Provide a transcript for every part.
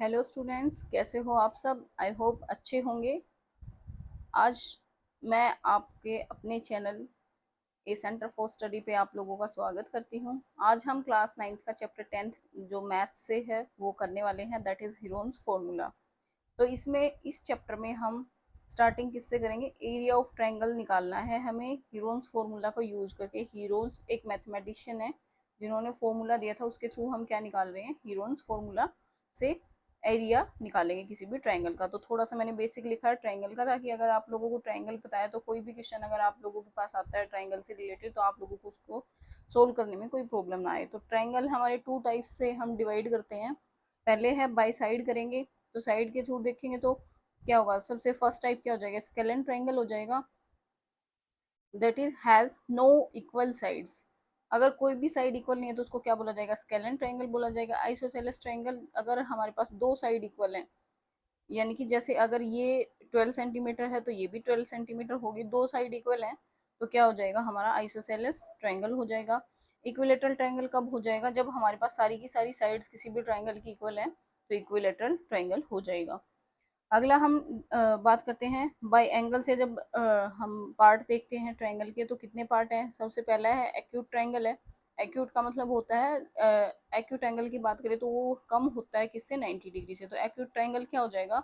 Hello students, कैसे हो आप सब। आई होप अच्छे होंगे। आज मैं आपके अपने channel A centre for study पे आप लोगों का स्वागत करती हूँ। आज हम क्लास 9th का चैप्टर 10th जो मैथ से है वो करने वाले हैं, दैट इज़ हीरोन्स फॉर्मूला। तो इसमें इस चैप्टर में हम स्टार्टिंग किससे करेंगे, एरिया ऑफ ट्रायंगल निकालना है हमें हीरोन्स फॉर्मूला को यूज करके। हीरोन्स एक मैथमेटिशियन है जिन्होंने फॉर्मूला दिया था, उसके थ्रू हम क्या निकाल रहे हैं, हीरोन्स फॉर्मूला से एरिया निकालेंगे किसी भी ट्रायंगल का। तो थोड़ा सा मैंने बेसिक लिखा है ट्रायंगल का, ताकि अगर आप लोगों को ट्रायंगल पता है तो कोई भी क्वेश्चन अगर आप लोगों के पास आता है ट्रायंगल से रिलेटेड तो आप लोगों को उसको सोल्व करने में कोई प्रॉब्लम ना आए। तो ट्रायंगल हमारे टू टाइप्स से हम डिवाइड करते हैं। पहले है बाई साइड करेंगे, तो साइड के थ्रू देखेंगे तो क्या होगा, सबसे फर्स्ट टाइप क्या हो जाएगा, स्केलेन ट्रायंगल हो जाएगा, that is has no equal sides. अगर कोई भी साइड इक्वल नहीं है तो उसको क्या बोला जाएगा, स्केलेन ट्रायंगल बोला जाएगा। आइसोसेलेस ट्रायंगल, अगर हमारे पास दो साइड इक्वल हैं, यानी कि जैसे अगर ये 12 सेंटीमीटर है तो ये भी 12 सेंटीमीटर होगी, दो साइड इक्वल है, तो क्या हो जाएगा, हमारा आइसोसेलेस ट्रायंगल हो जाएगा। इक्विलेटरल ट्रायंगल कब हो जाएगा, जब हमारे पास सारी की सारी साइड्स किसी भी ट्रायंगल की इक्वल है, तो इक्विलेटरल ट्रायंगल हो जाएगा। अगला हम बात करते हैं बाय एंगल से। जब हम पार्ट देखते हैं ट्रायंगल के तो कितने पार्ट हैं। सबसे पहला है एक्यूट ट्रायंगल है। एक्यूट का मतलब होता है, एक्यूट एंगल की बात करें तो वो कम होता है किससे, 90 डिग्री से। तो एक्यूट ट्रायंगल क्या हो जाएगा,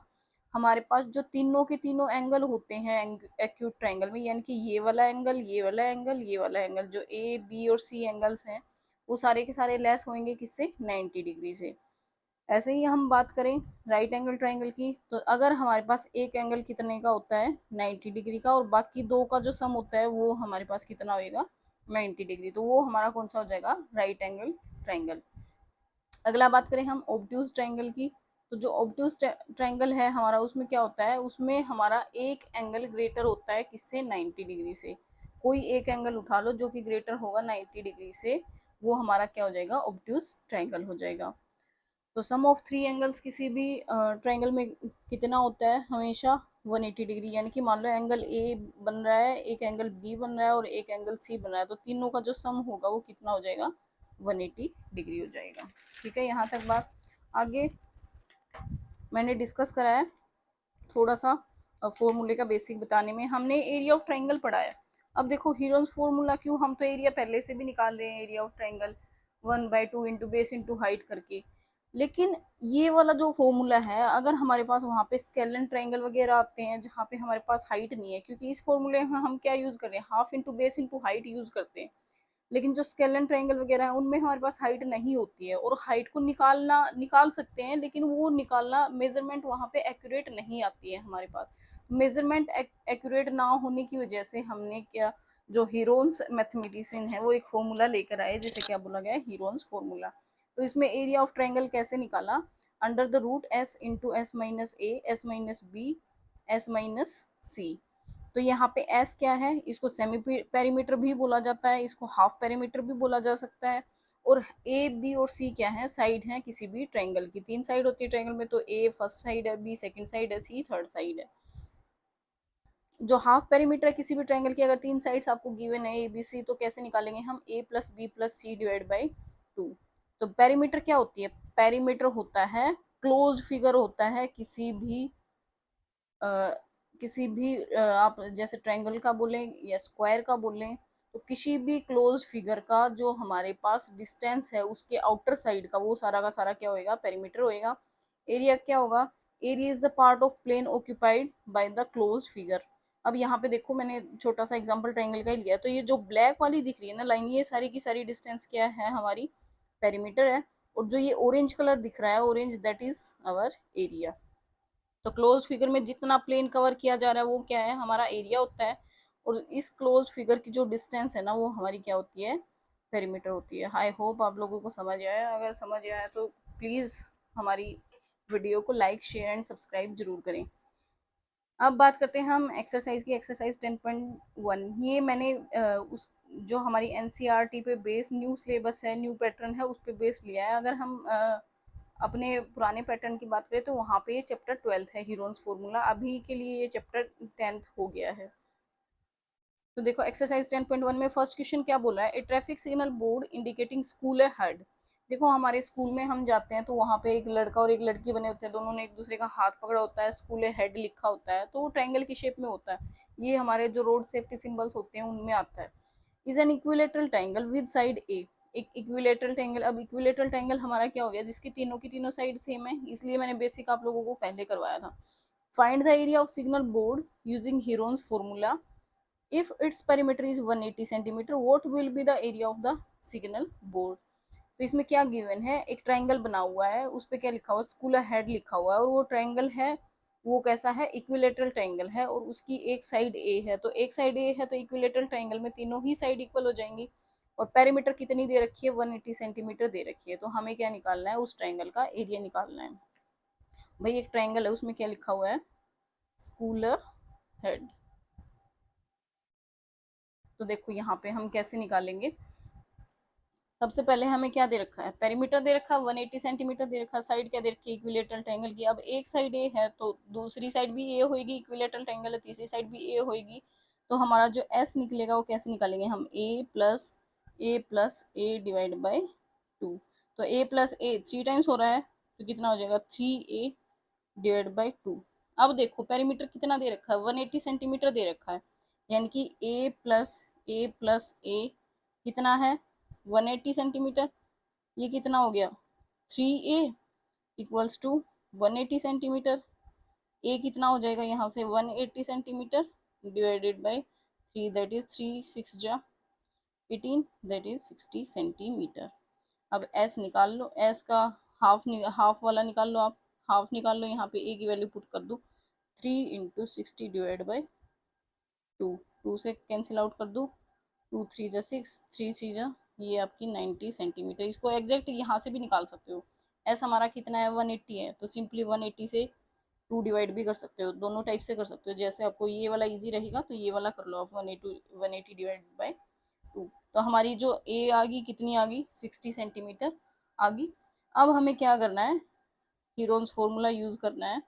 हमारे पास जो तीनों के तीनों एंगल होते हैं एक्यूट ट्रायंगल में, यानी कि ये वाला एंगल, ये वाला एंगल, ये वाला एंगल, जो ए बी और सी एंगल्स हैं वो सारे के सारे लेस होंगे किससे, 90 डिग्री से। ऐसे ही हम बात करें राइट एंगल ट्रायंगल की, तो अगर हमारे पास एक एंगल कितने का होता है, 90 डिग्री का, और बाकी दो का जो सम होता है वो हमारे पास कितना होएगा, 90 डिग्री, तो वो हमारा कौन सा हो जाएगा, राइट एंगल ट्रायंगल। अगला बात करें हम ऑब्ट्यूज ट्रायंगल की, तो जो ऑब्ट्यूज ट्रायंगल है हमारा, उसमें क्या होता है, उसमें हमारा एक एंगल ग्रेटर होता है किससे, 90 डिग्री से। कोई एक एंगल उठा लो जो कि ग्रेटर होगा 90 डिग्री से, वो हमारा क्या हो जाएगा, ऑब्ट्यूज ट्रायंगल हो जाएगा। तो सम ऑफ थ्री एंगल्स किसी भी ट्रायंगल में कितना होता है, हमेशा 180 डिग्री। यानी कि मान लो एंगल ए बन रहा है, एक एंगल बी बन रहा है और एक एंगल सी बन रहा है, तो तीनों का जो सम होगा वो कितना हो जाएगा, 180 डिग्री हो जाएगा। ठीक है, यहाँ तक बात। आगे मैंने डिस्कस करा है थोड़ा सा फॉर्मूले का बेसिक बताने में। हमने एरिया ऑफ ट्रायंगल पढ़ा है। अब देखो हीरोन्स फॉर्मूला क्यों, हम तो एरिया पहले से भी निकाल रहे हैं, area of triangle 1/2 into base into height करके। लेकिन ये वाला जो फॉर्मूला है, अगर हमारे पास वहाँ पे स्केलेन ट्रायंगल वगैरह आते हैं जहाँ पे हमारे पास हाइट नहीं है, क्योंकि इस फॉर्मूले में हम क्या यूज़ कर रहे हैं, half into base into height use करते हैं। लेकिन जो स्केलेन ट्रायंगल वगैरह है उनमें हमारे पास हाइट नहीं होती है, और हाइट को निकाल सकते हैं, लेकिन वो निकालना मेजरमेंट वहाँ पे एक्यूरेट नहीं आती है हमारे पास। मेजरमेंट एक्यूरेट ना होने की वजह से हमने क्या, जो हीरोन्स मैथमेटिशियन है वो एक फॉर्मूला लेकर आए जिसे क्या बोला गया है, हीरोन्स फॉर्मूला। तो इसमें एरिया ऑफ ट्रायंगल कैसे निकाला, under the root s into s minus a, s minus b, s minus c. तो यहाँ पे एस क्या है, इसको सेमी पेरीमीटर भी बोला जाता है, इसको हाफ पेरीमीटर भी बोला जा सकता है। और ए बी और सी क्या है, साइड है किसी भी ट्रायंगल की। तीन साइड होती है ट्रायंगल में, तो ए फर्स्ट साइड है, बी सेकंड साइड है, सी थर्ड साइड है। जो हाफ पेरीमीटर है किसी भी ट्रायंगल की, अगर तीन साइड्स आपको गिवन है ए बी सी, तो कैसे निकालेंगे हम, a plus b plus c divide by 2। तो पेरीमीटर क्या होती है, पेरीमीटर होता है क्लोज्ड फिगर होता है किसी भी आप जैसे ट्रायंगल का बोलें या स्क्वायर का बोलें, तो किसी भी क्लोज फिगर का जो हमारे पास डिस्टेंस है उसके आउटर साइड का, वो सारा का सारा क्या होएगा, पेरीमीटर होएगा। एरिया क्या होगा, area is the part of plane occupied by the close figure. अब यहाँ पे देखो मैंने छोटा सा एग्जांपल ट्रायंगल का ही लिया, तो ये जो ब्लैक वाली दिख रही है ना लाइन, ये सारी की सारी डिस्टेंस क्या है, हमारी पेरीमीटर है। और जो ये ऑरेंज कलर दिख रहा है, orange, that is our area. तो क्लोज फिगर में जितना प्लेन कवर किया जा रहा है वो क्या है, हमारा एरिया होता है। और इस क्लोज फिगर की जो डिस्टेंस है ना वो हमारी क्या होती है, पेरीमीटर होती है। आई होप आप लोगों को समझ आया। अगर समझ आया तो प्लीज़ हमारी वीडियो को लाइक शेयर एंड सब्सक्राइब जरूर करें। अब बात करते हैं हम एक्सरसाइज की, एक्सरसाइज 10.1। ये मैंने उस जो हमारी एनसीईआरटी पे बेस्ड न्यू सिलेबस है, न्यू पैटर्न है, उस पर बेस्ड लिया है। अगर हम अपने पुराने पैटर्न की बात करें तो वहाँ पे ये चैप्टर 12th है, हीरोन्स फॉर्मूला। अभी के लिए ये चैप्टर 10th हो गया है। तो देखो एक्सरसाइज 10.1 में फर्स्ट क्वेश्चन क्या बोला है, a traffic signal board indicating school है हेड देखो हमारे स्कूल में हम जाते हैं तो वहाँ पे एक लड़का और एक लड़की बने होते हैं, दोनों ने एक दूसरे का हाथ पकड़ा होता है, स्कूल हेड लिखा होता है, तो वो ट्रायंगल की शेप में होता है। ये हमारे जो रोड सेफ्टी सिंबल्स होते हैं उनमें आता है। Is an equilateral triangle with side a. एक इक्विलेटरल ट्रायंगल, अब इक्विलेटरल ट्रायंगल हमारा क्या हो गया, जिसकी तीनों की तीनों साइड सेम है, इसलिए मैंने बेसिक आप लोगों को पहले करवाया था। Find the area of signal board using Heron's formula. if its perimeter is 180 centimetre, what will be the area of the signal board। तो इसमें क्या गिवन है, एक ट्रायंगल बना हुआ है, उस पर क्या लिखा हुआ है, स्कूल हेड लिखा हुआ है, और वो ट्रायंगल है वो कैसा है, इक्विलेटरल ट्रायंगल है, और उसकी एक साइड ए है, तो एक साइड ए है तो इक्विलेटरल ट्रायंगल में तीनों ही साइड इक्वल हो जाएंगी। और पेरीमीटर कितनी दे रखी है, 180 सेंटीमीटर दे रखी है, तो हमें क्या निकालना है, उस ट्रायंगल का एरिया निकालना है। भाई एक ट्रायंगल है, उसमें क्या लिखा हुआ है, स्कूल हेड। तो देखो यहाँ पे हम कैसे निकालेंगे। सबसे पहले हमें क्या दे रखा है, पेरीमीटर दे रखा है 180 सेंटीमीटर दे रखा है, साइड क्या दे रखी है, इक्विलेटरल ट्रायंगल की। अब एक साइड ए है तो दूसरी साइड भी ए होगी, इक्विलेटरल ट्रायंगल है, तीसरी साइड भी ए होगी। तो हमारा जो एस निकलेगा वो कैसे निकालेंगे हम, ए डिवाइड बाई 2। तो ए प्लस ए 3 टाइम्स हो रहा है, तो कितना हो जाएगा, 3a डिवाइड बाई 2। अब देखो पेरीमीटर कितना दे रखा है, 180 सेंटीमीटर दे रखा है, यानी कि ए कितना है, 180 सेंटीमीटर। ये कितना हो गया, 3a इक्वल्स टू 180 सेंटीमीटर। ए कितना हो जाएगा यहाँ से, 180 centimetre divided by 3, that is 3 6 जा 18, दैट इज 60 सेंटीमीटर। अब एस निकाल लो, एस का हाफ वाला निकाल लो, आप हाफ निकाल लो, यहाँ पे ए की वैल्यू पुट कर दो, 3 × 60 डिवाइड बाई 2 से कैंसिल आउट कर दो, 2 3 जा 6, 3 3 जा, ये आपकी 90 सेंटीमीटर। इसको एग्जैक्ट यहाँ से भी निकाल सकते हो। एस हमारा कितना है, 180 है, तो सिंपली 180 से 2 डिवाइड भी कर सकते हो, दोनों टाइप से कर सकते हो, जैसे आपको ये वाला इजी रहेगा तो ये वाला कर लो आप, 180 डिवाइड बाई 2। तो हमारी जो ए आ गई कितनी आ गई, 60 सेंटीमीटर आ गई। अब हमें क्या करना है, हीरोन्स फॉर्मूला यूज करना है,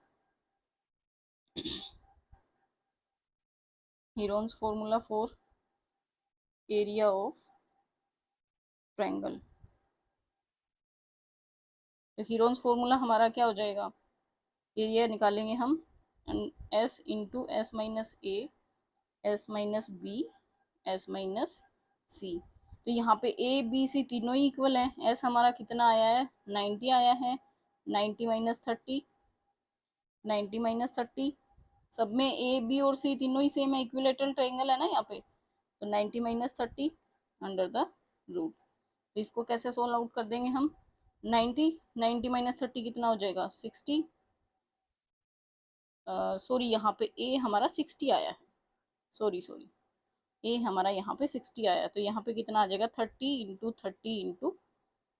Heron's formula for area of triangle. तो हीरोन्स फॉर्मूला हमारा क्या हो जाएगा, एरिया निकालेंगे हम, s into s minus a, s minus b, s minus c. तो यहाँ पे ए बी सी तीनों ही इक्वल है। एस हमारा कितना आया है, 90 आया है, 90 माइनस 30, 90 माइनस 30, सब में ए बी और सी तीनों ही सेम है, इक्विलेटरल ट्रायंगल है ना यहाँ पे, तो 90 माइनस 30 अंडर द रूट। तो इसको कैसे सोल्व आउट कर देंगे हम, 90 माइनस 30 कितना हो जाएगा, 60, सॉरी यहाँ पे ए हमारा 60 आया है, सॉरी ए हमारा यहाँ पे 60 आया है, तो यहाँ पे कितना आ जाएगा, 30 × 30 ×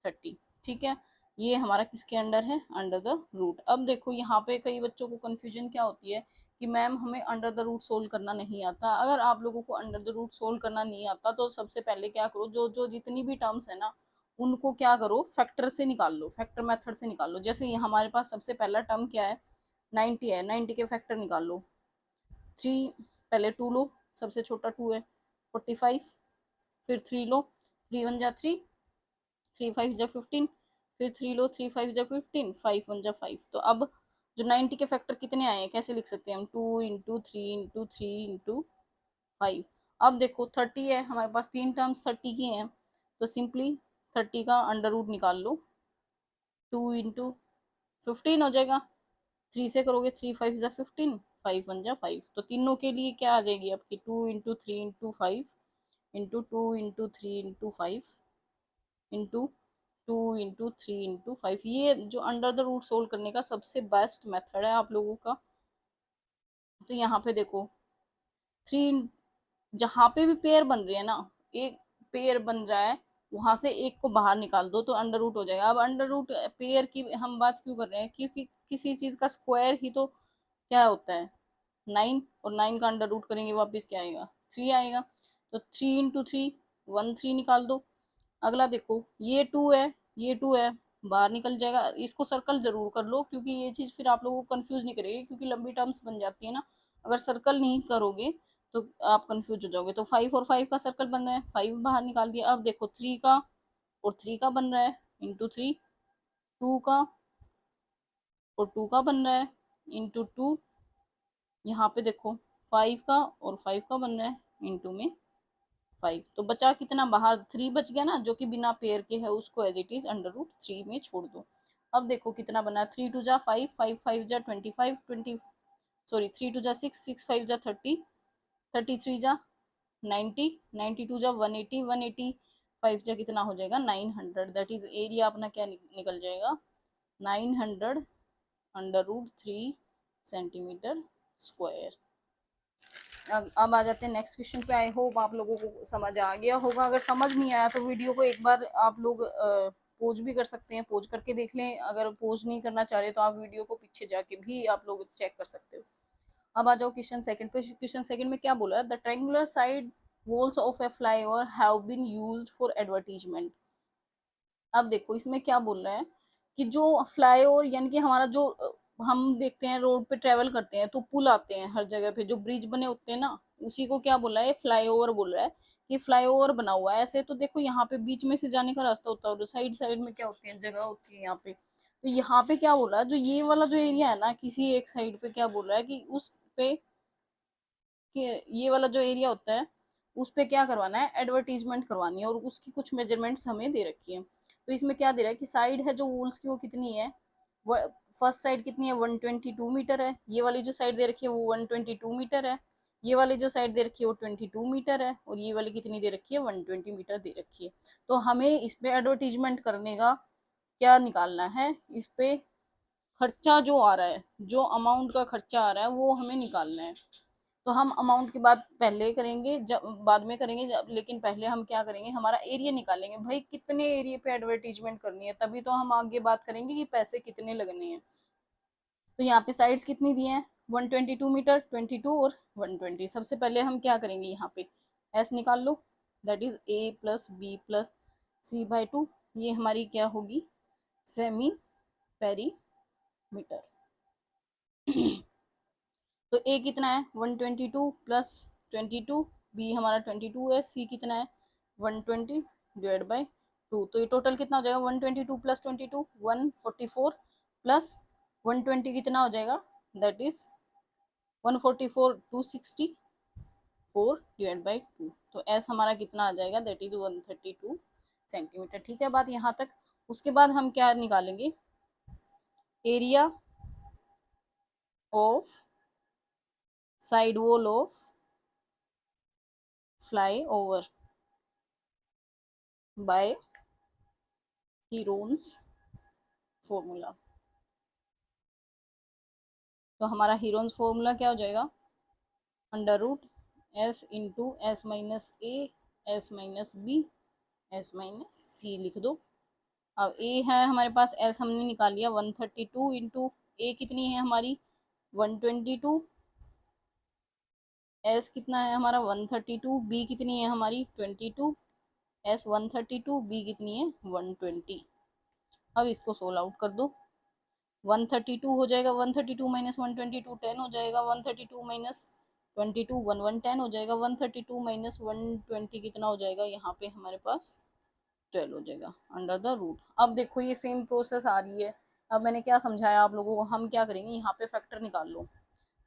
30, ठीक है। ये हमारा किसके अंडर है, अंडर द रूट। अब देखो यहाँ पे कई बच्चों को कन्फ्यूजन क्या होती है कि मैम हमें अंडर द रूट सोल्व करना नहीं आता। अगर आप लोगों को अंडर द रूट सोल्व करना नहीं आता तो सबसे पहले क्या करो, जो जो जितनी भी टर्म्स है ना उनको क्या करो, फैक्टर से निकाल लो, फैक्टर मेथड से निकाल लो। जैसे हमारे पास सबसे पहला टर्म क्या है, 90 है, 90 के फैक्टर निकाल लो, 3 पहले 2 लो, सबसे छोटा 2 है, 45, फिर 3 लो, 3 1 जा 3, 3 5 जा 15, फिर 3 लो, 3 5 जा 15, 5 1 जा 5। तो अब जो 90 के फैक्टर कितने आए हैं, कैसे लिख सकते हैं हम, 2 × 3 × 3 × 5। अब देखो 30 है हमारे पास, तीन टर्म्स 30 की हैं, तो सिंपली 30 का अंडर रूट निकाल लो, 2 × 15 हो जाएगा, 3 से करोगे, 3 5 जा 15, 5 1 जा 5। तो तीनों के लिए क्या आ जाएगी आपकी, 2 × 3 × 5 इंटू 2 × 3 × 5 इंटू 2 × 3 × 5। ये जो अंडर द रूट सोल्व करने का सबसे बेस्ट मेथड है आप लोगों का। तो यहाँ पे देखो 3, जहाँ पे भी पेयर बन रही है ना, एक पेयर बन रहा है, वहां से एक को बाहर निकाल दो तो अंडर रूट हो जाएगा। अब अंडर रूट पेयर की हम बात क्यों कर रहे हैं, क्योंकि किसी चीज का स्क्वायर ही तो क्या होता है, 9, और 9 का अंडर रूट करेंगे वापस क्या आएगा, 3 आएगा। तो 3 × 3 13 निकाल दो। अगला देखो ये 2 है, ये 2 है, बाहर निकल जाएगा। इसको सर्कल जरूर कर लो क्योंकि ये चीज फिर आप लोगों को कंफ्यूज नहीं करेगी, क्योंकि लंबी टर्म्स बन जाती है ना, अगर सर्कल नहीं करोगे तो आप कंफ्यूज हो जाओगे। तो 5 और 5 का सर्कल बन रहा है, 5 बाहर निकाल दिया। अब देखो 3 का और 3 का बन रहा है, इंटू 3, 2 का और 2 का बन रहा है, इंटू 2, यहाँ पे देखो 5 का और 5 का बन रहा है, इंटू में 5। तो बचा कितना बाहर, 3 बच गया ना, जो कि बिना पेयर के है, उसको एज इट इज √3 में छोड़ दो। अब देखो कितना बना, 3 2 जा 5, 5 5 जा 25, 20 सॉरी 3 2 जा 6, 6 5 जा 30, 33 जा 90, 92 जा 180, 180 5 जा कितना हो जाएगा 900। दैट इज एरिया अपना क्या निकल जाएगा 900 √3 सेंटीमीटर स्क्वायर। अब आ जाते हैं नेक्स्ट क्वेश्चन पे। आई होप आप लोगों को समझ आ गया होगा। अगर समझ नहीं आया तो वीडियो को एक बार आप लोग पोज भी कर सकते हैं, पोज करके देख लें। अगर पोज नहीं करना चाह रहे तो आप वीडियो को पीछे जाके भी आप लोग चेक कर सकते हो। अब आ जाओ क्वेश्चन सेकंड पे। क्वेश्चन सेकंड में क्या बोला है, the triangular side walls of a flyover have been used for advertisement. अब देखो इसमें क्या बोल रहा है कि जो फ्लाईओवर यानी कि हमारा जो हम देखते हैं रोड पे ट्रेवल करते हैं तो पुल आते हैं हर जगह पे, जो ब्रिज बने होते हैं ना, उसी को क्या बोला है, फ्लाईओवर बोल रहा है कि फ्लाईओवर बना हुआ है। ऐसे तो देखो यहाँ पे बीच में से जाने का रास्ता होता है और साइड साइड में क्या होती है, जगह होती है यहाँ पे। तो यहाँ पे क्या बोला है, जो ये वाला जो एरिया है ना, किसी एक साइड पे क्या बोल रहा है कि उस पे कि ये वाला जो एरिया होता है उस पे क्या करवाना है, एडवर्टीजमेंट करवानी है, और उसकी कुछ मेजरमेंट्स हमें दे रखी है। तो इसमें क्या दे रहा है कि साइड है जो वॉल्स की वो कितनी है, फर्स्ट साइड कितनी है 122 मीटर है, ये वाली जो साइड दे रखी है वो 122 मीटर है, ये वाली जो साइड दे रखी है वो 22 मीटर है, और ये वाली कितनी दे रखी है 120 मीटर दे रखी है। तो हमें इस पे एडवर्टीजमेंट करने का क्या निकालना है, इस पे खर्चा जो आ रहा है, जो अमाउंट का खर्चा आ रहा है वो हमें निकालना है। तो हम अमाउंट की बात पहले करेंगे, जब बाद में करेंगे लेकिन पहले हम क्या करेंगे, हमारा एरिया निकालेंगे। भाई कितने एरिया पे एडवर्टीजमेंट करनी है, तभी तो हम आगे बात करेंगे कि पैसे कितने लगने हैं। तो यहाँ पे साइड्स कितनी दी हैं 122 मीटर, 22 और 120। सबसे पहले हम क्या करेंगे, यहाँ पे एस निकाल लो, that is a plus b plus c by 2। ये हमारी क्या होगी, सेमी पेरीमीटर। तो ए कितना है 122 प्लस 22, बी हमारा 22 है, सी कितना है 120 डिवाइड बाई 2। तो ये टोटल कितना हो जाएगा 122 प्लस 22 144 प्लस 120 कितना हो जाएगा, दैट इज 144 264 डिवाइड बाई 2। तो एस हमारा कितना आ जाएगा, दैट इज 132 सेंटीमीटर। ठीक है बात यहाँ तक। उसके बाद हम क्या निकालेंगे, area of side wall of flyover by Heron's formula. तो हमारा हीरोन्स फॉर्मूला क्या हो जाएगा, under root s into s minus a s minus b s minus c लिख दो। अब ए है हमारे पास, एस हमने निकाल लिया 132 इंटू ए कितनी है हमारी 122, एस कितना है हमारा 132, बी कितनी है हमारी 22, एस 132, बी कितनी है 120। अब इसको सोल्व आउट कर दो, 132 हो जाएगा, 132 माइनस 122 10 हो जाएगा, 132 माइनस 22 11 10 हो जाएगा, 132 माइनस 120 कितना हो जाएगा, यहाँ पे हमारे पास 12 हो जाएगा अंडर द रूट। अब देखो ये सेम प्रोसेस आ रही है। अब मैंने क्या समझाया आप लोगों को, हम क्या करेंगे, यहाँ पे फैक्टर निकाल लो।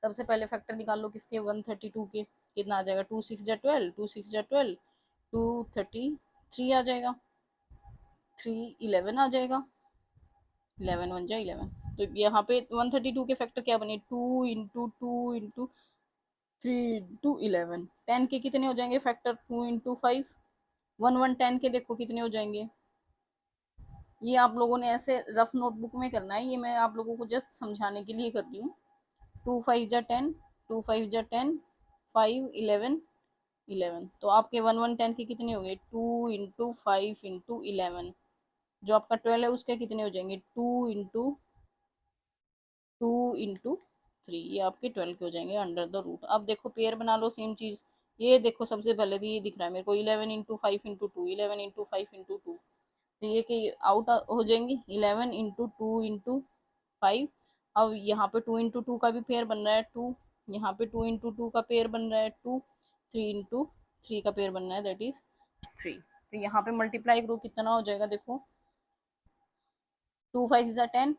सबसे पहले फैक्टर निकाल लो किसके 132 के, कितना आ जाएगा 2 6 जा 12, 2 6 जा 12, 233 आ जाएगा, 3 11 आ जाएगा, 11 1 जा 11। तो यहाँ पे 132 के फैक्टर क्या बने, 2 इंटू 2 इंटू 3 इंटू 11, 10 के कितने हो जाएंगे फैक्टर 2 इंटू 5, 1 1 10 के देखो कितने हो जाएंगे। ये आप लोगों ने ऐसे रफ नोटबुक में करना है, ये मैं आप लोगों को जस्ट समझाने के लिए कर रही हूँ। 2 5 जा 10, 2 5 जा 10, 5 11 11। तो आपके 1 1 10 के कितने हो गए, 2 इंटू 5 इंटू 11। जो आपका 12 है उसके कितने हो जाएंगे, 2 इंटू 3, ये आपके 12 के हो जाएंगे अंडर द रूट। अब देखो पेयर बना लो सेम चीज़। ये देखो सबसे पहले तो ये दिख रहा है मेरे को 11 इंटू 5 इंटू 2, 11 इंटू 5 इंटू 2। तो ये कि आउट हो जाएंगी 11 इंटू 2 इंटू 5। अब यहाँ पे 2 इंटू 2 का भी पेयर बन रहा है 2, यहाँ पे 2 इंटू 2 का पेयर बन रहा है 2, 3 इंटू 3 का पेयर बन रहा है दैट इज 3। तो यहाँ पे मल्टीप्लाई करो कितना हो जाएगा, देखो 2 5 ज़ा 10।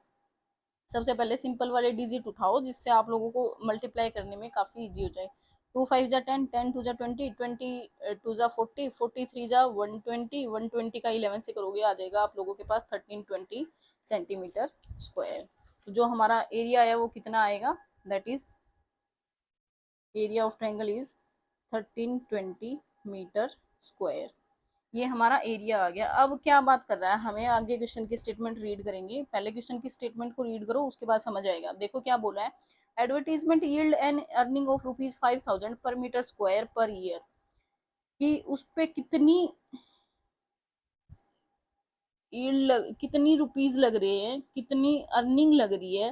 सबसे पहले सिंपल वाले डिजिट उठाओ जिससे आप लोगों को मल्टीप्लाई करने में काफ़ी इजी हो जाए। 2 5 ज़ा 10, 10 2 ज़ा 20, 20 2 ज़ा 40, 40 3 ज़ा 120, 120 का 11 से करोगे आ जाएगा आप लोगों के पास 1320 सेंटीमीटर स्क्वायर। तो जो हमारा एरिया है वो कितना आएगा, that is area of triangle is 1320 metre square. ये हमारा एरिया आ गया। अब क्या बात कर रहा है हमें, आगे क्वेश्चन की स्टेटमेंट रीड करेंगे। पहले क्वेश्चन की स्टेटमेंट को रीड करो, उसके बाद समझ आएगा। देखो क्या बोला है, advertisement yield an earning of ₹5,000 per metre square per year, कि उस पे कितनी कितनी रुपीज लग रहे हैं, कितनी अर्निंग लग रही है,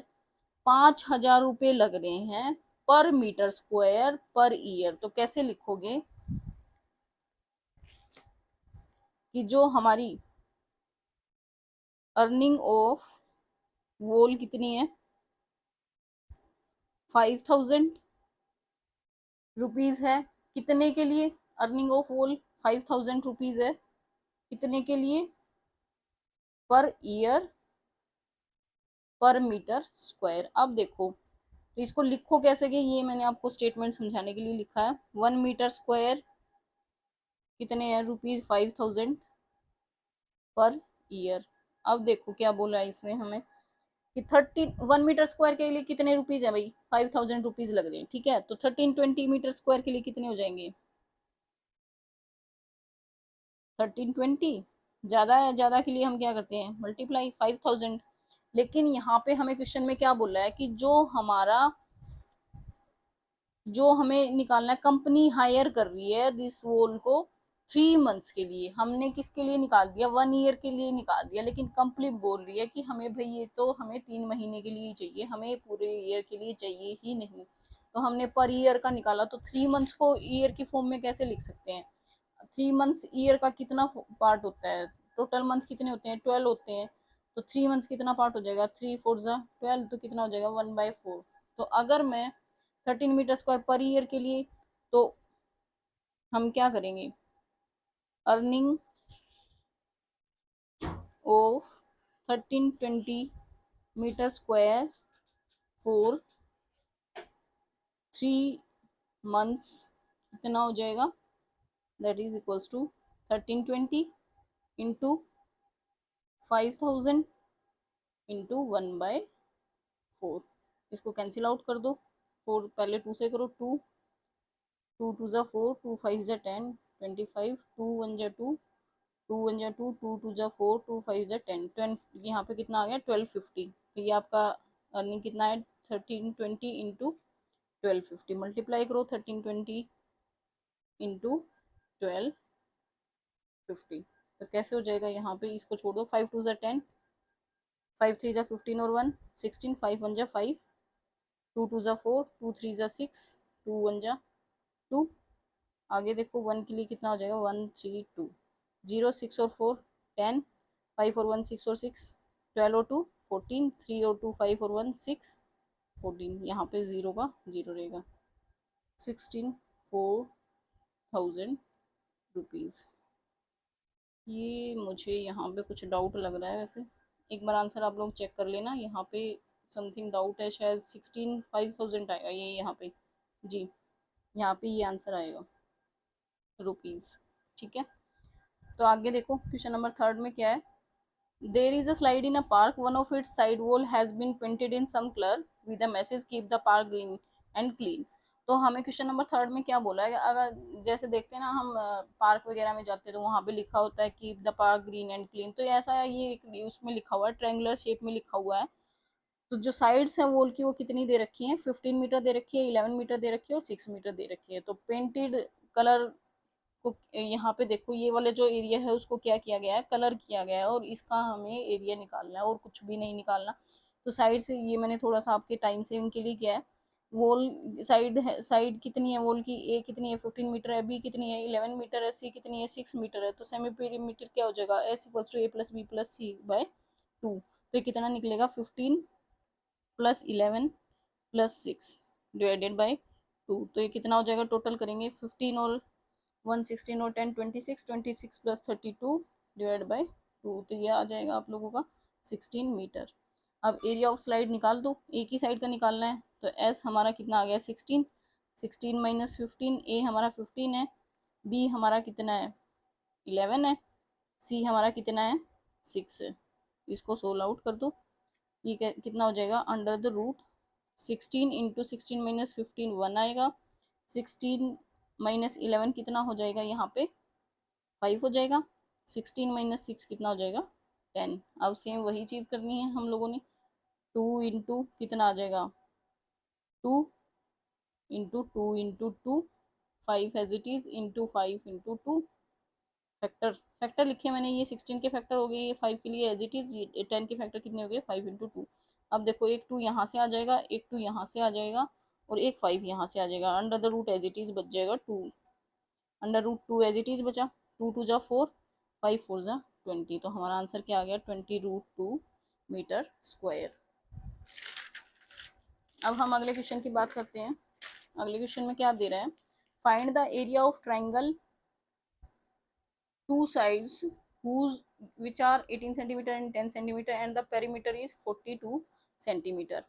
5,000 रुपये लग रहे हैं पर मीटर स्क्वायर पर ईयर। तो कैसे लिखोगे कि जो हमारी अर्निंग ऑफ वॉल कितनी है, 5,000 रुपीज है, कितने के लिए, अर्निंग ऑफ वॉल 5,000 रुपीज है, कितने के लिए, पर ईयर पर मीटर स्क्वायर। अब देखो तो इसको लिखो कैसे, कि ये मैंने आपको स्टेटमेंट समझाने के लिए लिखा है। 1 मीटर स्क्वायर कितने हैं, ₹5,000 पर ईयर। अब देखो क्या बोला है इसमें हमें कि 1 मीटर स्क्वायर के लिए कितने रुपीज है भाई, 5,000 रुपीज लग रहे हैं, ठीक है। तो 1320 मीटर स्क्वायर के लिए कितने हो जाएंगे, 1320। ज्यादा है, ज्यादा के लिए हम क्या करते हैं, मल्टीप्लाई 5,000। लेकिन यहाँ पे हमें क्वेश्चन में क्या बोला है कि जो हमें निकालना है, कंपनी हायर कर रही है दिस वॉल को 3 मंथ्स के लिए। हमने किसके लिए निकाल दिया, 1 ईयर के लिए निकाल दिया, लेकिन कंपनी बोल रही है कि हमें भाई ये तो हमें 3 महीने के लिए चाहिए, हमें पूरे ईयर के लिए चाहिए ही नहीं। तो हमने पर ईयर का निकाला, तो 3 मंथ्स को ईयर की फॉर्म में कैसे लिख सकते हैं। 3 मंथ्स ईयर का कितना पार्ट होता है, टोटल मंथ कितने होते हैं, 12 होते हैं। तो 3 मंथ्स कितना पार्ट हो जाएगा, 3 4 ज़ा 12, तो कितना हो जाएगा 1/4। तो अगर मैं 13 मीटर स्क्वायर पर ईयर के लिए, तो हम क्या करेंगे, earning of 1320 metre square for 3 months कितना हो जाएगा, that is equals to 1320 into 5,000 into 1/4। इसको कैंसिल आउट कर दो, 4 पहले 2 से करो, 2 2 2 ज़ा 4, 2 5 ज़ा 10, 25, 2 1 ज़ा 2, 2 1 ज़ा 2, 2 2 ज़ा 4, 2 5 ज़ा 10, 10 यहाँ पे कितना आ गया 1250। तो ये आपका अर्निंग कितना है, 1320 इंटू 1250। मल्टीप्लाई करो 1320 इंटू 1250। तो कैसे हो जाएगा, यहाँ पे इसको छोड़ दो, 5 2 ज़ा 10, 5 3 ज़ा 15 और 1 16, 5 1 ज़ा 5, 2 2 ज़ा 4, 2 3 ज़ा 6, 2 1 ज़ा 2। आगे देखो 1 के लिए कितना हो जाएगा, 1 3 2, 0 6 और 4 10, 5 और 1 6 और 6, 12 और 2 14, 3 और 2 5 और 1 6 14। यहाँ पे 0 का 0 रहेगा, 16,4,000 रुपीज़। ये मुझे यहाँ पे कुछ डाउट लग रहा है, वैसे एक बार आंसर आप लोग चेक कर लेना। यहाँ पे समथिंग डाउट है, शायद 16,500 आएगा ये यहाँ पे, जी यहाँ पे ये आंसर आएगा रुपीज़, ठीक है। तो आगे देखो क्वेश्चन नंबर 3 में क्या है, there is a slide in a park, one of its side wall has been painted in some colour with a message keep the park green and clean. तो हमें क्वेश्चन नंबर 3 में क्या बोला है, अगर जैसे देखते हैं ना हम पार्क वगैरह में जाते हैं तो वहाँ पे लिखा होता है keep the park green and clean. तो ऐसा है, ये उसमें लिखा हुआ है, ट्रायंगुलर शेप में लिखा हुआ है। तो जो साइड्स हैं वॉल की वो कितनी दे रखी हैं, 15 मीटर दे रखी है, 11 मीटर दे रखी है और 6 मीटर दे रखी है। तो पेंटेड कलर को यहाँ पे देखो, ये वाले जो एरिया है उसको क्या किया गया है, कलर किया गया है, और इसका हमें एरिया निकालना है और कुछ भी नहीं निकालना। तो साइड से ये मैंने थोड़ा सा आपके टाइम सेविंग के लिए किया है। वॉल साइड है, साइड कितनी है वॉल की, ए कितनी है 15 मीटर है, बी कितनी है 11 मीटर है, सी कितनी है 6 मीटर है। तो सेमी पेरीमीटर क्या हो जाएगा, s equals to a plus b plus c by 2। तो ये कितना निकलेगा, 15 प्लस 11 प्लस 6 डिवाइडेड बाई 2। तो ये कितना हो जाएगा, टोटल करेंगे 15 और 1 16 और 10 26, 26 प्लस 32 डिवाइड बाई 2। तो ये आ जाएगा आप लोगों का 16 मीटर। अब एरिया ऑफ स्लाइड निकाल दो, एक ही साइड का निकालना है। तो एस हमारा कितना आ गया 16, 16 माइनस 15, ए हमारा 15 है, बी हमारा कितना है 11 है, सी हमारा कितना है 6 है। इसको सोल्व आउट कर दो, ये कितना हो जाएगा under the root 16 into 16 minus 15 1 आएगा, 16 माइनस 11 कितना हो जाएगा यहाँ पे 5 हो जाएगा, 16 माइनस 6 कितना हो जाएगा 10। अब सेम वही चीज़ करनी है हम लोगों ने, 2 इंटू कितना आ जाएगा 2 into 2 into 2, 5 as it is into 5 into 2, factor factor लिखे मैंने, ये 16 के फैक्टर हो गए, ये 5 के लिए एज इट इज़, 10 के फैक्टर कितने हो गए 5 इंटू 2। अब देखो एक 2 यहाँ से आ जाएगा, एक 2 यहाँ से आ जाएगा और एक 5 यहाँ से आ जाएगा, under the root as it is बच जाएगा 2, under root 2 as it is बचा, 2 2 जा 4, 5 4 जा 20। तो हमारा आंसर क्या आ गया 20√2 मीटर स्क्वायर। अब हम अगले क्वेश्चन की बात करते हैं। अगले क्वेश्चन में क्या दे रहा है, find the area of triangle two sides whose which are 18 centimeter and 10 centimeter and the perimeter is 42 centimeter।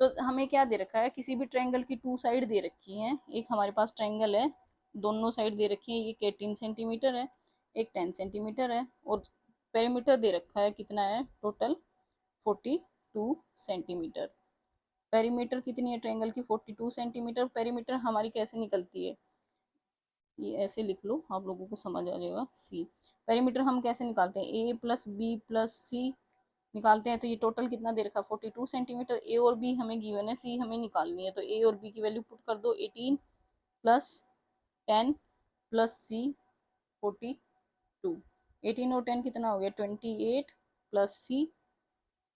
तो हमें क्या दे रखा है, किसी भी ट्रायंगल की 2 साइड दे रखी हैं, एक हमारे पास ट्रायंगल है, दोनों साइड दे रखी है, एक 18 सेंटीमीटर है, एक 10 सेंटीमीटर है, और पेरीमीटर दे रखा है कितना है टोटल 42 सेंटीमीटर। पेरीमीटर कितनी है ट्रायंगल की 42 सेंटीमीटर। पेरीमीटर हमारी कैसे निकलती है, ये ऐसे लिख लो आप लोगों को समझ आ जाएगा। सी पेरीमीटर हम कैसे निकालते हैं, ए प्लस बी प्लस सी निकालते हैं। तो ये टोटल कितना दे रखा है 42 सेंटीमीटर। ए और बी हमें गिवन है, सी हमें निकालनी है। तो ए और बी की वैल्यू पुट कर दो, 18 प्लस 10 प्लस सी 42, 18 और 10 कितना हो गया 28 प्लस सी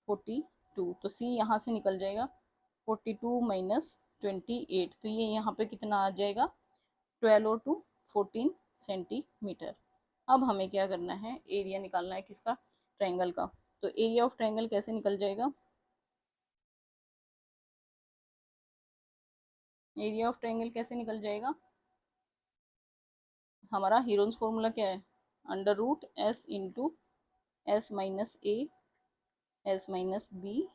42। तो सी यहाँ से निकल जाएगा 42 माइनस 28, तो ये यहाँ पे कितना आ जाएगा 12 और 2 14 सेंटीमीटर। अब हमें क्या करना है, एरिया निकालना है किसका ट्रायंगल का। तो एरिया ऑफ ट्रायंगल कैसे निकल जाएगा, एरिया ऑफ ट्रायंगल कैसे निकल जाएगा, हमारा हीरोन्स फॉर्मूला क्या है, under root s into s minus a s minus b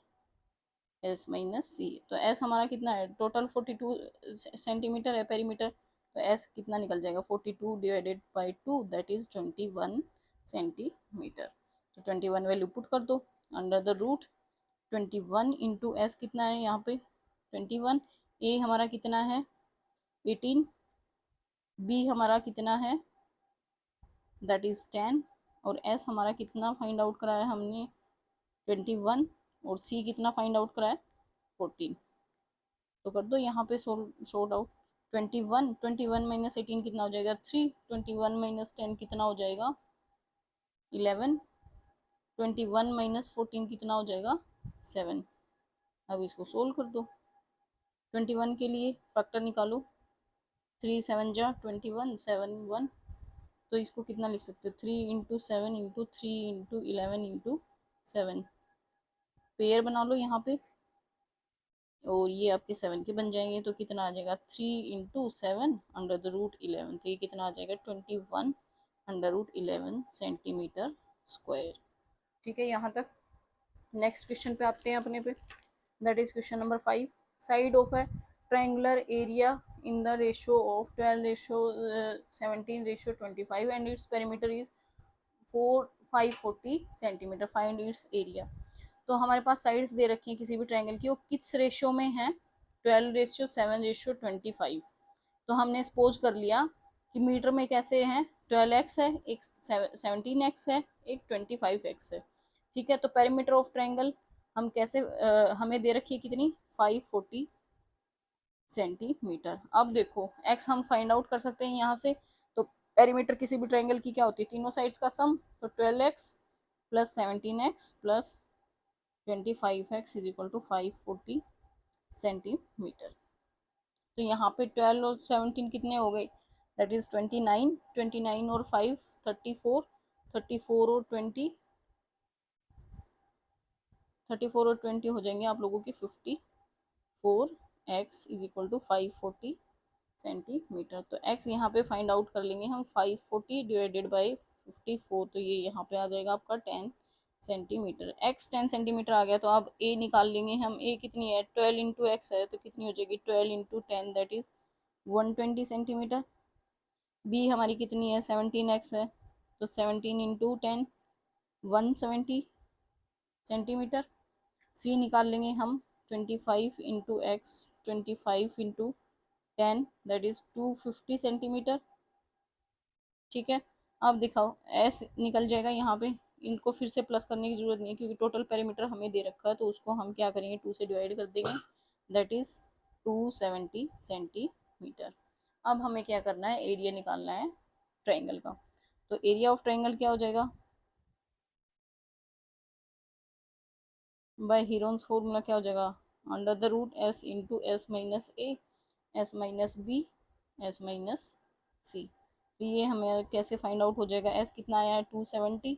s minus c. तो एस हमारा कितना है टोटल 42 सेंटीमीटर है पेरीमीटर, तो एस कितना निकल जाएगा 42 divided by 2 that is 21 centimetre. तो 21 वैल्यू पुट कर दो, under the root 21 into s कितना है यहाँ पे 21, ए हमारा कितना है 18, बी हमारा कितना है दैट इज 10, और एस हमारा कितना फाइंड आउट कराया हमने 21, और सी कितना फाइंड आउट कराया 14। तो कर दो यहाँ पे सॉर्ट आउट, 21 माइनस 18 कितना हो जाएगा 3, 21 माइनस 10 कितना हो जाएगा 11, 21 माइनस 14 कितना हो जाएगा 7। अब इसको सोल्व कर दो, 21 के लिए फैक्टर निकालो, 3 7 जा 21 7 1, तो इसको कितना लिख सकते हो 3 into 7 into 3 into 11 into 7, pair बना लो यहाँ पे, और ये आपके 7 के बन जाएंगे। तो कितना आ जाएगा 3 इंटू 7 अंडर द रूट 11, तो ये कितना आ जाएगा 21 अंडर रूट 11 सेंटीमीटर स्क्वायर। ठीक है यहाँ तक। नेक्स्ट क्वेश्चन पे आते हैं अपने पे, that is question number 5। Side of A triangular area in the ratio of 12:17:25 and its perimeter is 540 centimeter, find its area। तो हमारे पास साइड्स दे रखी हैं किसी भी ट्रायंगल की, वो किस रेशियो में है 12:7:25। तो हमने सपोज कर लिया कि मीटर में कैसे हैं 12x है, एक 17x है, एक 25x है। ठीक है, तो पेरीमीटर ऑफ ट्रायंगल हम कैसे हमें दे रखी है कितनी 540 सेंटीमीटर। अब देखो x हम फाइंड आउट कर सकते हैं यहाँ से। तो पेरीमीटर किसी भी ट्रायंगल की क्या होती है तीनों साइड्स का सम, तो 12x plus 17x plus 25x is equal to 540 centimetre. तो यहाँ पे 12 और 17 कितने हो गए दैट इज 29, 29 और 5 34, 34 और 20, 34 और 20 हो जाएंगे आप लोगों की 54, x is equal to 540 centimetre. तो x यहाँ पे फाइंड आउट कर लेंगे हम 540 डिवाइडेड बाई 54, तो ये यहाँ पे आ जाएगा आपका 10 सेंटीमीटर। x 10 सेंटीमीटर आ गया तो अब a निकाल लेंगे हम। a कितनी है, 12 इंटू एक्स है तो कितनी हो जाएगी 12 into 10 that is 120 centimetre. b हमारी कितनी है 17x है तो 17 इंटू 10 170 सेंटीमीटर। c निकाल लेंगे हम 25 into x 25 into 10 that is 250 centimetre. ठीक है, अब दिखाओ एस निकल जाएगा यहाँ पे। इनको फिर से प्लस करने की जरूरत नहीं है क्योंकि टोटल पेरीमीटर हमें दे रखा है तो उसको हम क्या करेंगे 2 से डिवाइड कर देंगे दैट इज 270 सेंटीमीटर। अब हमें क्या करना है, एरिया निकालना है ट्रायंगल का। तो एरिया ऑफ ट्रायंगल क्या हो जाएगा, बाय हीरोन्स फॉर्मूला क्या हो जाएगा, under the root s into s minus a s minus b s minus c. तो ये हमें कैसे फाइंड आउट हो जाएगा, एस कितना आया है 270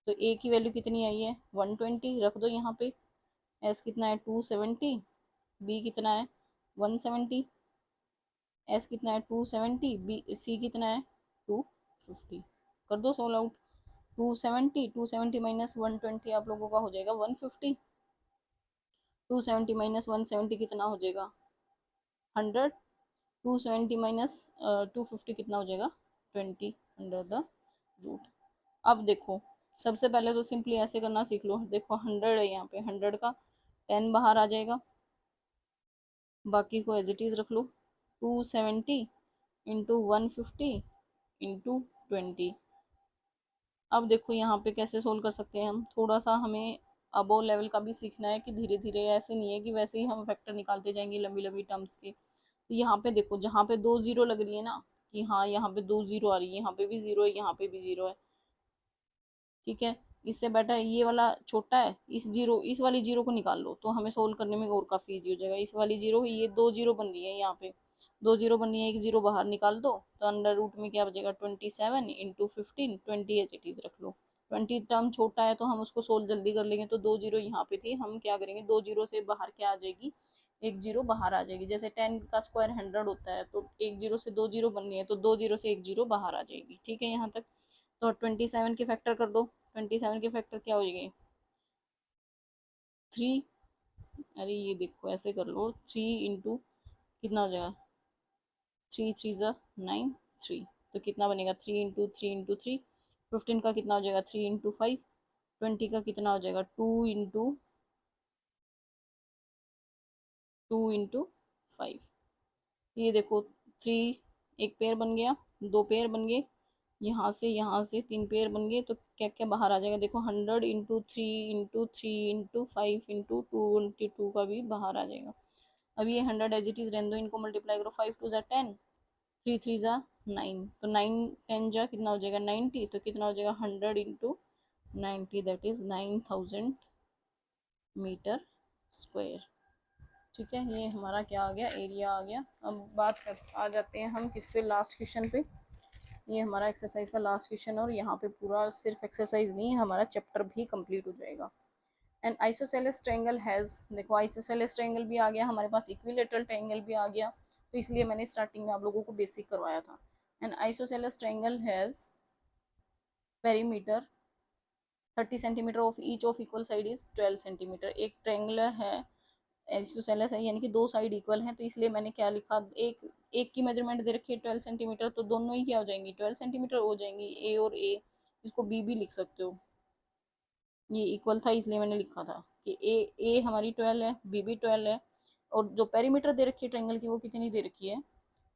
तो ए की वैल्यू कितनी आई है 120 रख दो यहाँ पे। एस कितना है 270, बी कितना है 170, एस कितना है 270, बी सी कितना है 250। कर दो सोल्व आउट। 270 माइनस 120 आप लोगों का हो जाएगा 150। 270 माइनस 170 कितना हो जाएगा 100। 270 माइनस 250 कितना हो जाएगा 20 अंडर द रूट। अब देखो सबसे पहले तो सिंपली ऐसे करना सीख लो। देखो 100 है यहाँ पे, 100 का 10 बाहर आ जाएगा, बाकी को एज इट इज रख लो। 270 इंटू 150 इंटू 20। अब देखो यहाँ पे कैसे सोल्व कर सकते हैं हम, थोड़ा सा हमें अबो लेवल का भी सीखना है कि धीरे धीरे, ऐसे नहीं है कि वैसे ही हम फैक्टर निकालते जाएंगे लंबी लंबी टर्म्स के। तो यहाँ पे देखो जहाँ पे 2 जीरो लग रही है ना कि हाँ यहाँ पे 2 जीरो आ रही है, यहाँ पे भी जीरो है, यहाँ पे भी जीरो है। ठीक है, इससे बेटर ये वाला छोटा है, इस वाली जीरो को निकाल लो तो हमें सोल्व करने में और काफ़ी इजी हो जाएगा। इस वाली जीरो, ये 2 जीरो बन रही है, यहाँ पे 2 जीरो बन रही है, एक जीरो बाहर निकाल दो तो अंडर रूट में क्या बचेगा 27 इंटू 15 20 एच इट इज रख लो। 20 टर्म छोटा है तो हम उसको सोल्व जल्दी कर लेंगे। तो 2 जीरो यहाँ पे थी, हम क्या करेंगे 2 जीरो से बाहर क्या आ जाएगी, एक जीरो बाहर आ जाएगी। जैसे 10 का स्क्वायर 100 होता है तो एक जीरो से 2 जीरो बन रही है तो 2 जीरो से एक जीरो बाहर आ जाएगी। ठीक है, यहाँ तक। तो 27 के फैक्टर कर दो, 27 के फैक्टर क्या हो जाएंगे 3। अरे ये देखो ऐसे कर लो, 3 इंटू कितना हो जाएगा 3 3 ज़ा 9 3 तो कितना बनेगा 3 इंटू 3 इंटू 3। 15 का कितना हो जाएगा 3 इंटू 5। 20 का कितना हो जाएगा 2 इंटू 5। ये देखो 3 एक पेयर बन गया, 2 पेयर बन गए, यहाँ से 3 पेयर बन गए तो क्या क्या बाहर आ जाएगा देखो 100 इंटू 3 इंटू 3 इंटू 5 इंटू 2 का भी बाहर आ जाएगा। अब ये 100 एज इट इज रहने दो, इनको मल्टीप्लाई करो 5 2 ज़ा 10 3 3 ज़ा 9 तो 9 10 जा कितना हो जाएगा 90 तो कितना हो जाएगा 100 into 90 that is 9000 metre square. ठीक है, ये हमारा क्या आ गया एरिया आ गया। अब बात कर आ जाते हैं हम किस पे, लास्ट क्वेश्चन पे। ये हमारा एक्सरसाइज का लास्ट क्वेश्चन और यहाँ पे पूरा सिर्फ एक्सरसाइज नहीं है, हमारा चैप्टर भी कंप्लीट हो जाएगा। एंड आइसोसेलेस ट्रायंगल हैज़, देखो आइसोसेलेस ट्रायंगल भी आ गया हमारे पास, इक्विलेटरल ट्रायंगल भी आ गया, तो इसलिए मैंने स्टार्टिंग में आप लोगों को बेसिक करवाया था। And isosceles triangle has perimeter 30 centimetre of each of equal side is 12 centimetre. एक ट्रायंगुलर है आइसोसेलेस है यानी कि 2 साइड इक्वल हैं, तो इसलिए मैंने क्या लिखा, एक की मेजरमेंट दे रखी है 12 सेंटीमीटर तो दोनों ही क्या हो जाएंगी 12 सेंटीमीटर हो जाएंगी, ए और ए। इसको बी भी लिख सकते हो, ये इक्वल था इसलिए मैंने लिखा था कि ए हमारी 12 है, बी भी 12 है। और जो पेरीमीटर दे रखी है ट्रायंगल की वो कितनी दे रखी है,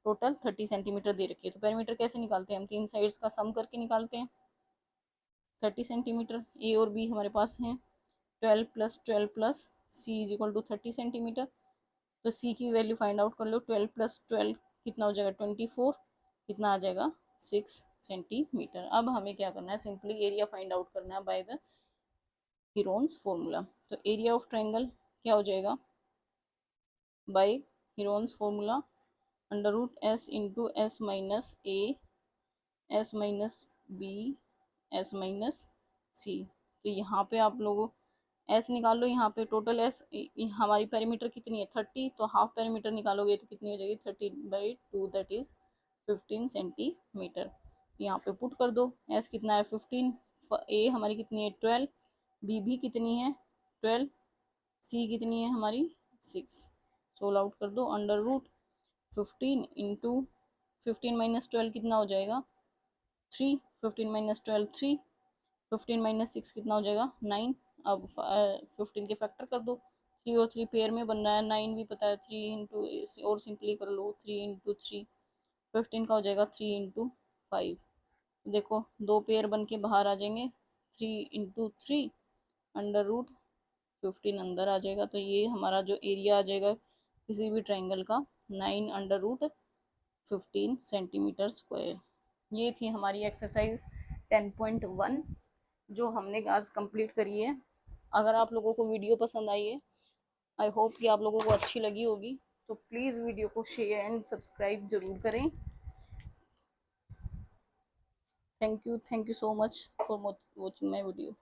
टोटल 30 सेंटीमीटर दे रखी है। तो पेरीमीटर कैसे निकालते हैं हम, 3 साइड्स का सम करके निकालते हैं। 30 सेंटीमीटर ए और बी हमारे पास हैं, 12 plus C is equal to 30 centimetre. तो सी की वैल्यू फाइंड आउट कर लो, 12 प्लस 12 कितना हो जाएगा 24, कितना आ जाएगा 6 सेंटीमीटर। अब हमें क्या करना है, सिंपली एरिया फाइंड आउट करना है बाय द हीरोन्स फॉर्मूला। तो एरिया ऑफ ट्रायंगल क्या हो जाएगा, by Heron's formula under root s into s minus a s minus b s minus c. तो यहाँ पे आप लोगों एस निकाल लो, यहाँ पे टोटल एस हमारी पेरीमीटर कितनी है 30, तो हाफ पेरीमीटर निकालोगे तो कितनी हो जाएगी 30/2 दैट इज 15 सेंटीमीटर। यहाँ पे पुट कर दो, एस कितना है 15, ए हमारी कितनी है 12, बी भी कितनी है 12, सी कितनी है हमारी 6। सोल आउट कर दो। अंडर रूट 15 इंटू 15 माइनस 12 कितना हो जाएगा 3, 15 माइनस 12 3, 15 माइनस 6 कितना हो जाएगा 9। अब 15 के फैक्टर कर दो, 3 और 3 पेयर में बन रहा है, 9 भी पता है, 3 इंटू और सिंपली कर लो 3 इंटू 3, 15 का हो जाएगा 3 इंटू 5। देखो दो पेयर बन के बाहर आ जाएंगे, 3 इंटू 3 अंडर रूट 15 अंदर आ जाएगा। तो ये हमारा जो एरिया आ जाएगा किसी भी ट्रायंगल का 9 अंडर रूट 15 सेंटीमीटर स्क्वायर। ये थी हमारी एक्सरसाइज 10.1 जो हमने आज कंप्लीट करी है। अगर आप लोगों को वीडियो पसंद आई है, आई होप कि आप लोगों को अच्छी लगी होगी, तो प्लीज़ वीडियो को शेयर एंड सब्सक्राइब ज़रूर करें। Thank you so much for watching my video.